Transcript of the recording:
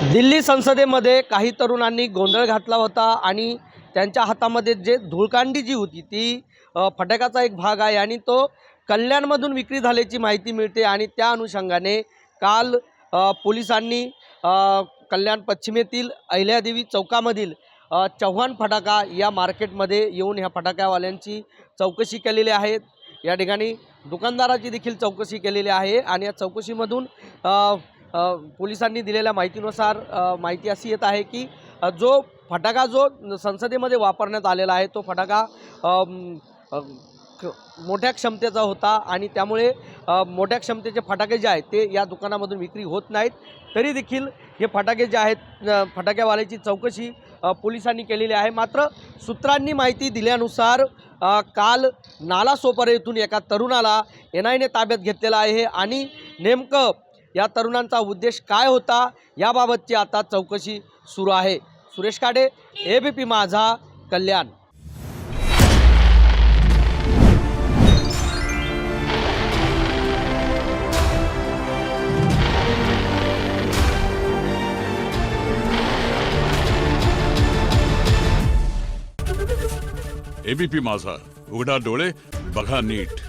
दिल्ली संसदेमध्ये काही तरुणांनी गोंधळ घातला होता आणि त्यांच्या हातामध्ये जे धुळकांडी जी होती ती फटाक्याचा एक भाग आहे आणि तो कल्याणमधून विक्री झाल्याची माहिती मिळते आणि त्या अनुषंगाने काल पोलिसांनी कल्याण पश्चिमेतील अहिल्यादेवी चौकामधील चव्हाण फटाका या मार्केटमध्ये येऊन ह्या फटाक्यावाल्यांची चौकशी केलेली आहे। या ठिकाणी दुकानदाराची देखील चौकशी केलेली आहे आणि या चौकशीमधून पोलिसांनी दिलेल्या माहितीनुसार माहिती अशी येत आहे की जो फटाका जो संसदेमध्ये वापरण्यात आलेला आहे तो फटाका मोठ्या क्षमतेचा होता आणि त्यामुळे मोठ्या क्षमतेचे फटाके जे आहेत ते या दुकानामधून विक्री होत नाहीत। तरी देखील हे फटाके जे आहेत फटाक्यावाल्याची चौकशी पोलिसांनी केलेली आहे। मात्र सूत्रांनी माहिती दिल्यानुसार काल नालासोपारा येथून एका तरुणाला एनआयने ताब्यात घेतलेला आहे आणि नेमकं या तरुणांचा उद्देश काय होता याबाबतची आता चौकशी सुरू आहे। सुरेश काडे, एबीपी माझा, कल्याण। एबीपी माझा, उघडा डोळे बघा नीट।